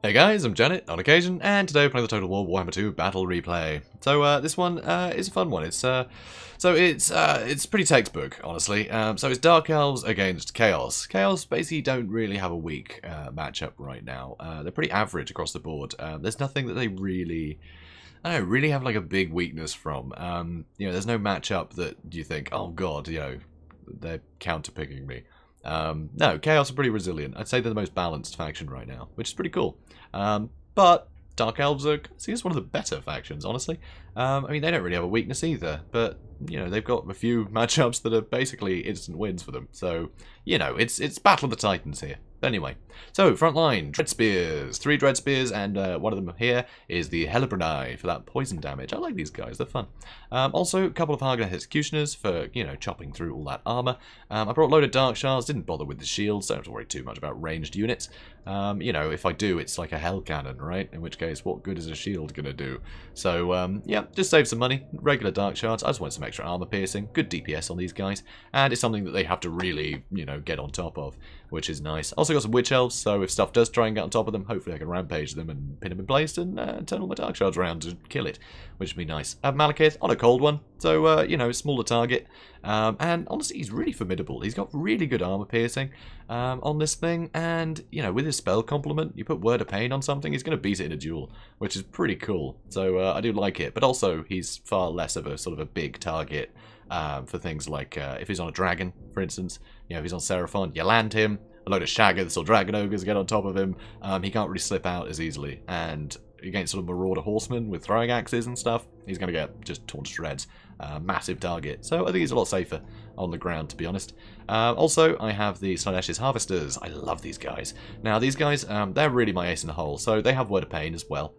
Hey guys, I'm Janet on occasion, and today we're playing the Total War Warhammer II Battle Replay. So this one is a fun one. It's pretty textbook, honestly. So it's Dark Elves against Chaos. Chaos basically don't really have a weak matchup right now. They're pretty average across the board. There's nothing that they really, I don't know, really have like a big weakness from. There's no matchup that you think, oh god, they're counter-picking me. No, Chaos are pretty resilient. I'd say they're the most balanced faction right now, which is pretty cool. But Dark Elves are seen as one of the better factions, honestly. I mean, they don't really have a weakness either, but, they've got a few matchups that are basically instant wins for them. So, it's Battle of the Titans here. Anyway, so front line, Dread Spears, 3 Dread Spears, and one of them here is the Hellebranai for that poison damage. I like these guys, they're fun. Also, a couple of Hargonite Executioners for, chopping through all that armor. I brought a load of Dark Shards, didn't bother with the shields, so I don't have to worry too much about ranged units. If I do, it's like a Hell Cannon, right? In which case, what good is a shield gonna do? So, yeah, just save some money, regular Dark Shards, I just want some extra armor piercing, good DPS on these guys, and it's something that they have to really, get on top of, which is nice. Also got some Witch Elves, so if stuff does try and get on top of them, hopefully I can rampage them and pin them in place and turn all my Dark Shards around to kill it, which would be nice. I have Malekith on a cold one, so, smaller target, and honestly, he's really formidable. He's got really good armor piercing on this thing, and, with his spell complement, you put Word of Pain on something, he's going to beat it in a duel, which is pretty cool, so I do like it, but also he's far less of a sort of a big target for things like if he's on a dragon, for instance, if he's on Seraphon, you land him, a load of Shaggoths or Dragon Ogres get on top of him, he can't really slip out as easily, and against sort of Marauder Horsemen with throwing axes and stuff, he's going to get just torn to shreds. Massive target, so I think he's a lot safer on the ground, to be honest. Also, I have the Slaanesha's Harvesters. I love these guys. Now, these guys, they're really my ace in the hole, so they have Word of Pain as well.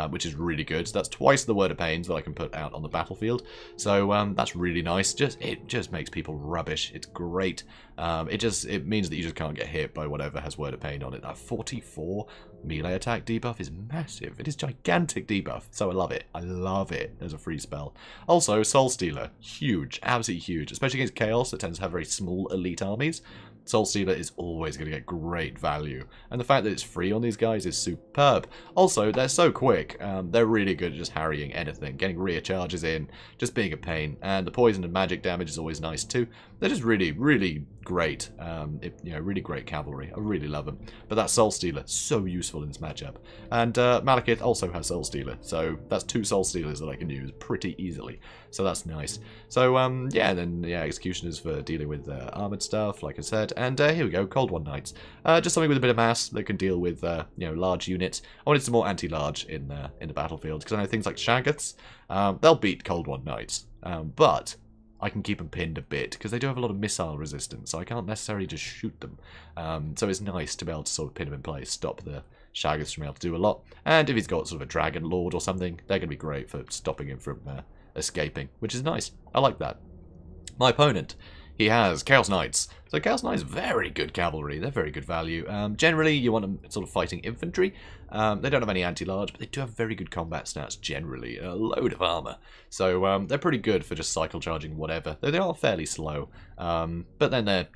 Which is really good. So that's twice the Word of Pains that I can put out on the battlefield. So that's really nice. It just makes people rubbish. It's great. It means that you just can't get hit by whatever has Word of Pain on it. That 44 melee attack debuff is massive. It is gigantic debuff. So I love it. I love it as a free spell. Also, Soul Stealer. Huge. Absolutely huge. Especially against Chaos that tends to have very small elite armies. Soul Stealer is always going to get great value, and the fact that it's free on these guys is superb. Also, they're so quick, they're really good at just harrying anything, getting rear charges in, just being a pain, and the poison and magic damage is always nice too. They're just really, really great, really great cavalry. I really love them. But that Soul Stealer, so useful in this matchup. And Malekith also has Soul Stealer, so that's 2 Soul Stealers that I can use pretty easily. So that's nice. So, Executioners for dealing with armored stuff, like I said. And here we go, Cold One Knights. Just something with a bit of mass that can deal with, large units. I wanted some more anti-large in the battlefield, because I know things like Shaggoths, they'll beat Cold One Knights. But I can keep them pinned a bit, because they do have a lot of missile resistance, so I can't necessarily just shoot them. So it's nice to be able to sort of pin them in place, stop the Shaggoths from being able to do a lot. And if he's got sort of a Dragon Lord or something, they're going to be great for stopping him from escaping, which is nice. I like that. My opponent, he has Chaos Knights. So Chaos Knights, very good cavalry. They're very good value. Generally, you want them sort of fighting infantry. They don't have any anti-large, but they do have very good combat stats generally. A load of armor. So they're pretty good for just cycle charging whatever. Though they are fairly slow. But then they're,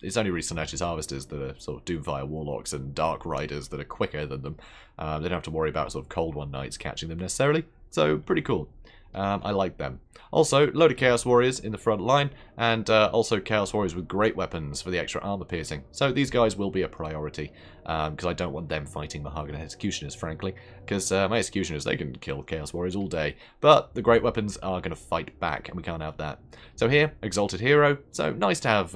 it's only really Slaanesha's Harvesters that are sort of Doomfire Warlocks and Dark Riders that are quicker than them. They don't have to worry about sort of Cold One Knights catching them necessarily. So pretty cool. I like them. Also, load of Chaos Warriors in the front line, and also Chaos Warriors with great weapons for the extra armor piercing. So these guys will be a priority, because I don't want them fighting my Hargonite Executioners, frankly, because my Executioners, they can kill Chaos Warriors all day, but the great weapons are going to fight back, and we can't have that. So here, Exalted Hero, so nice to have,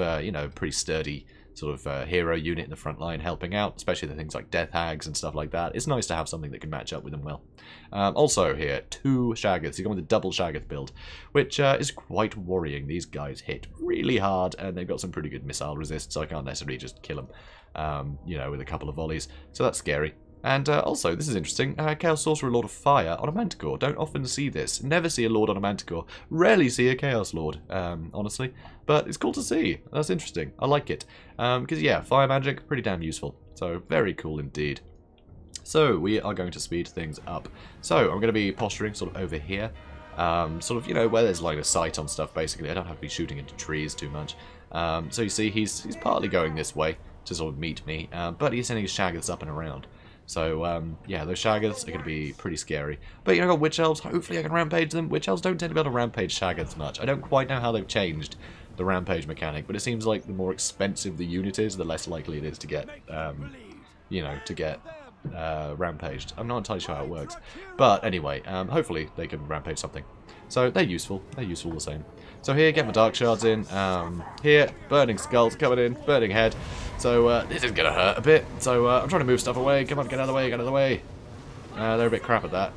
pretty sturdy sort of hero unit in the front line helping out, especially the things like Death Hags and stuff like that. It's nice to have something that can match up with them well. Also here, 2 Shaggoths. You're going with the double Shaggoth build, which is quite worrying. These guys hit really hard, and they've got some pretty good missile resist, so I can't necessarily just kill them, with a couple of volleys. So that's scary. And also, this is interesting, Chaos Sorcerer Lord of Fire on a Manticore. Don't often see this. Never see a Lord on a Manticore. Rarely see a Chaos Lord, honestly. But it's cool to see. That's interesting. I like it. Because, yeah, Fire Magic, pretty damn useful. So, very cool indeed. So, we are going to speed things up. So, I'm going to be posturing sort of over here. Sort of, where there's line of sight on stuff, basically. I don't have to be shooting into trees too much. So, you see, he's partly going this way to sort of meet me. But he's sending his Shaggoths up and around. So, yeah, those Shaggoths are going to be pretty scary. But, you know, I've got Witch Elves. Hopefully I can rampage them. Witch Elves don't tend to be able to rampage Shaggoths much. I don't quite know how they've changed the rampage mechanic, but it seems like the more expensive the unit is, the less likely it is to get, you know, to get rampaged. I'm not entirely sure how it works. But, anyway, hopefully they can rampage something. So, they're useful. They're useful the same. So here, get my Dark Shards in. Here, Burning Skulls coming in. Burning Head. So, this is going to hurt a bit. So, I'm trying to move stuff away. Come on, get out of the way, get out of the way. They're a bit crap at that.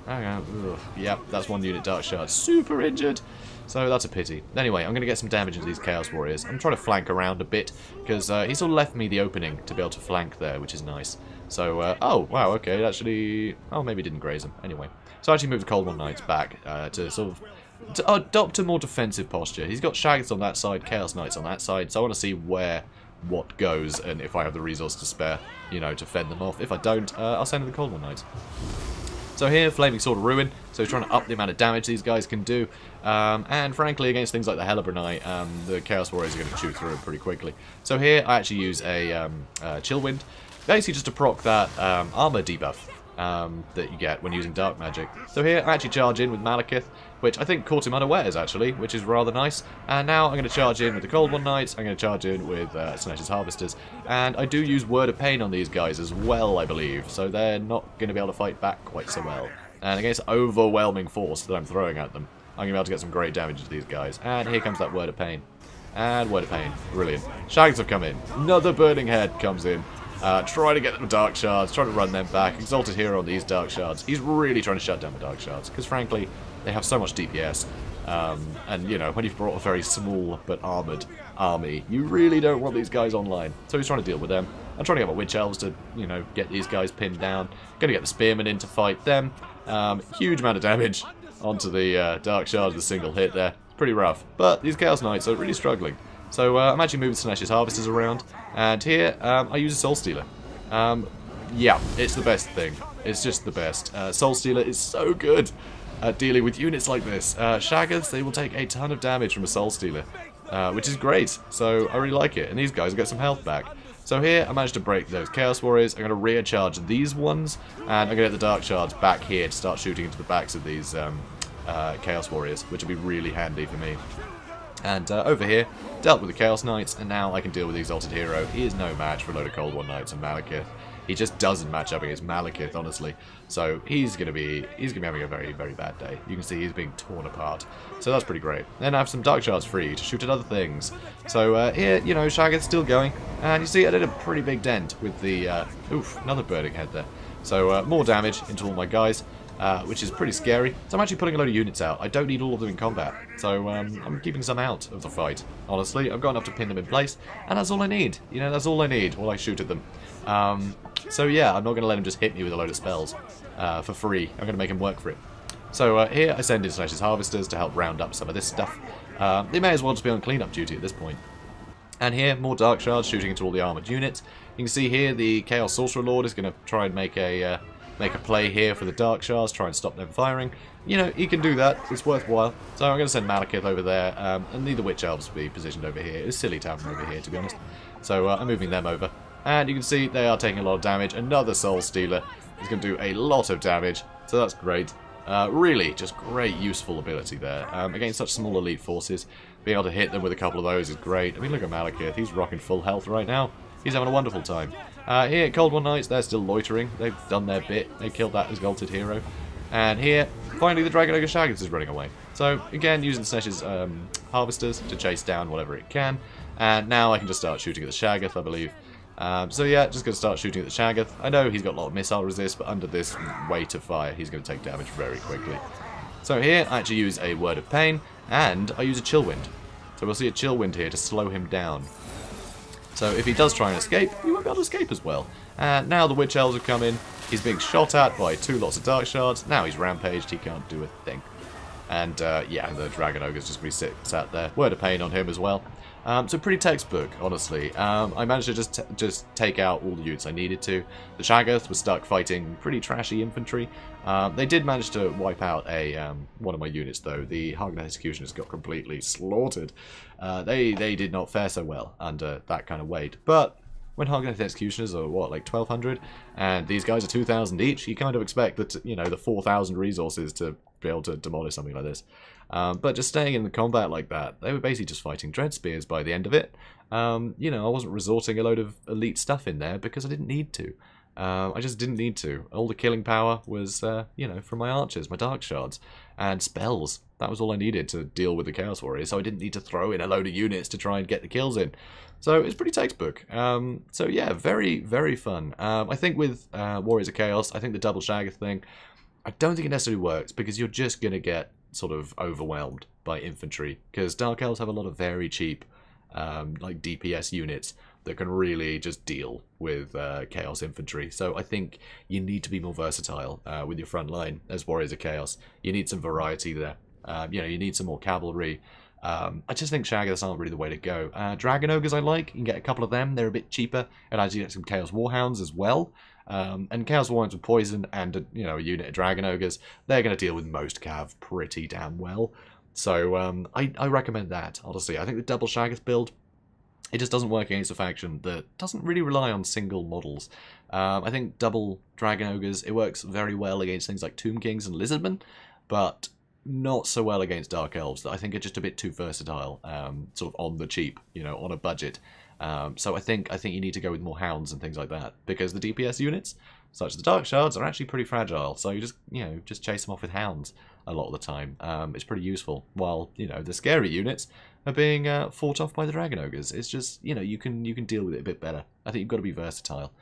Yeah, that's one unit Dark Shard. Super injured. So, that's a pity. Anyway, I'm going to get some damage into these Chaos Warriors. I'm trying to flank around a bit, because he sort of left me the opening to be able to flank there, which is nice. So, oh, wow, okay, it actually... Oh, maybe it didn't graze him. Anyway. So, I actually moved the Cold One Knights back to sort of... to adopt a more defensive posture. He's got Shaggoths on that side, Chaos Knights on that side, so I want to see where what goes, and if I have the resource to spare, you know, to fend them off. If I don't, I'll send in the Cold One Knights. So here, Flaming Sword of Ruin, so he's trying to up the amount of damage these guys can do, and frankly, against things like the Hellebranite, the Chaos Warriors are going to chew through him pretty quickly. So here, I actually use a Chill Wind, basically just to proc that armor debuff that you get when using Dark Magic. So here, I actually charge in with Malekith, which I think caught him unawares, actually, which is rather nice. And now I'm going to charge in with the Cold One Knights, I'm going to charge in with Slaanesh's Harvesters, and I do use Word of Pain on these guys as well, I believe, so they're not going to be able to fight back quite so well. And against overwhelming force that I'm throwing at them, I'm going to be able to get some great damage to these guys. And here comes that Word of Pain. And Word of Pain. Brilliant. Shaggoths have come in. Another Burning Head comes in. Trying to get them Dark Shards, trying to run them back. Exalted Hero on these Dark Shards. He's really trying to shut down the Dark Shards, because frankly, they have so much DPS. And, you know, when you've brought a very small but armoured army, you really don't want these guys online. So he's trying to deal with them. I'm trying to get my Witch Elves to, you know, get these guys pinned down. Gonna get the Spearmen in to fight them. Huge amount of damage onto the Dark Shards with a single hit there. It's pretty rough. But these Chaos Knights are really struggling. So I'm actually moving Slaanesh's Harvesters around, and here I use a Soul Stealer. Yeah, it's the best thing. It's just the best. Soul Stealer is so good at dealing with units like this. Shaggoths, they will take a ton of damage from a Soul Stealer, which is great. So I really like it, and these guys will get some health back. So here I managed to break those Chaos Warriors. I'm going to rear-charge these ones, and I'm going to get the Dark Shards back here to start shooting into the backs of these Chaos Warriors, which will be really handy for me. And over here, dealt with the Chaos Knights, and now I can deal with the Exalted Hero. He is no match for a load of Cold One Knights and Malekith. He just doesn't match up against Malekith, honestly. So he's gonna be having a very, very bad day. You can see he's being torn apart. So that's pretty great. Then I have some Dark Shards free to shoot at other things. So here, you know, Shaggoth's still going. And you see I did a pretty big dent with the... oof, another Burning Head there. So more damage into all my guys. Which is pretty scary. So I'm actually putting a load of units out. I don't need all of them in combat. So I'm keeping some out of the fight, honestly. I've got enough to pin them in place, and that's all I need. You know, that's all I need while I shoot at them. So yeah, I'm not going to let him just hit me with a load of spells for free. I'm going to make him work for it. So here I send in Slaanesh's Harvesters to help round up some of this stuff. They may as well just be on cleanup duty at this point. And here, more Dark Shards shooting into all the armoured units. You can see here the Chaos Sorcerer Lord is going to try and make a play here for the Dark Shards, try and stop them firing. You know, he can do that. It's worthwhile. So I'm going to send Malekith over there, and need the Witch Elves to be positioned over here. It's silly to have them over here, to be honest. So I'm moving them over. And you can see they are taking a lot of damage. Another Soul Stealer is going to do a lot of damage, so that's great. Really, just great useful ability there. Against such small elite forces, being able to hit them with a couple of those is great. I mean, look at Malekith. He's rocking full health right now. He's having a wonderful time. Here, Cold One Knights, they're still loitering. They've done their bit. They killed that Exalted Hero. And here, finally, the Dragon Ogre Shaggoths is running away. So, again, using Slaanesh's Harvesters to chase down whatever it can. And now I can just start shooting at the Shaggoth, I believe. So yeah, just going to start shooting at the Shaggoth. I know he's got a lot of missile resist, but under this weight of fire, he's going to take damage very quickly. So here, I actually use a Word of Pain, and I use a Chill Wind. So we'll see a Chill Wind here to slow him down. So if he does try and escape, he won't be able to escape as well. And now the Witch Elves have come in. He's being shot at by 2 lots of Dark Shards. Now he's rampaged. He can't do a thing. And yeah, the Dragon Ogre's just going to be sat there. Word of Pain on him as well. So pretty textbook, honestly. I managed to just take out all the units I needed to. The Shaggoth was stuck fighting pretty trashy infantry. They did manage to wipe out one of my units, though. The Hargneth Executioners got completely slaughtered. They did not fare so well under that kind of weight. But when Hargoneth Executioners are, what, like 1,200? And these guys are 2,000 each. You kind of expect that, you know, the 4,000 resources to be able to demolish something like this. But just staying in the combat like that, they were basically just fighting Dread Spears by the end of it. You know, I wasn't resorting a load of elite stuff in there because I didn't need to. I just didn't need to. All the killing power was, you know, from my archers, my dark shards, and spells. That was all I needed to deal with the Chaos Warriors, so I didn't need to throw in a load of units to try and get the kills in. So it's pretty textbook. So yeah, very, very fun. I think with Warriors of Chaos, I think the double Shaggoth thing, I don't think it necessarily works because you're just going to get sort of overwhelmed by infantry, because Dark Elves have a lot of very cheap like DPS units that can really just deal with Chaos infantry. So I think you need to be more versatile with your front line as Warriors of Chaos. You need some variety there. You know, you need some more cavalry. I just think Shaggoths aren't really the way to go. Dragon Ogres I like. You can get a couple of them. They're a bit cheaper. And as you get some Chaos Warhounds as well. And Chaos Warhounds with poison and you know, a unit of Dragon Ogres, they're going to deal with most cav pretty damn well. So I recommend that, honestly. I think the double Shaggoth build, it just doesn't work against a faction that doesn't really rely on single models. I think double Dragon Ogres, it works very well against things like Tomb Kings and Lizardmen, but not so well against Dark Elves that I think are just a bit too versatile, sort of on the cheap, you know, on a budget. So I think you need to go with more Hounds and things like that, because the DPS units, such as the Dark Shards, are actually pretty fragile. So you just, you know, just chase them off with Hounds a lot of the time. It's pretty useful, while, you know, the scary units are being fought off by the Dragon Ogres. It's just, you know, you can deal with it a bit better. I think you've got to be versatile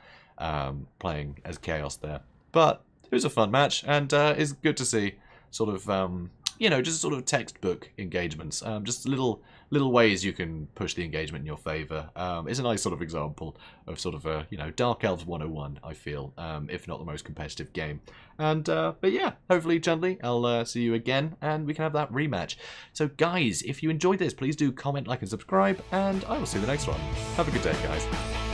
playing as Chaos there. But it was a fun match, and it's good to see sort of, you know, just sort of textbook engagements. Just little ways you can push the engagement in your favour. It's a nice sort of example of sort of a, you know, Dark Elves 101, I feel, if not the most competitive game. And, but yeah, hopefully, gently, I'll see you again, and we can have that rematch. So, guys, if you enjoyed this, please do comment, like, and subscribe, and I will see you in the next one. Have a good day, guys.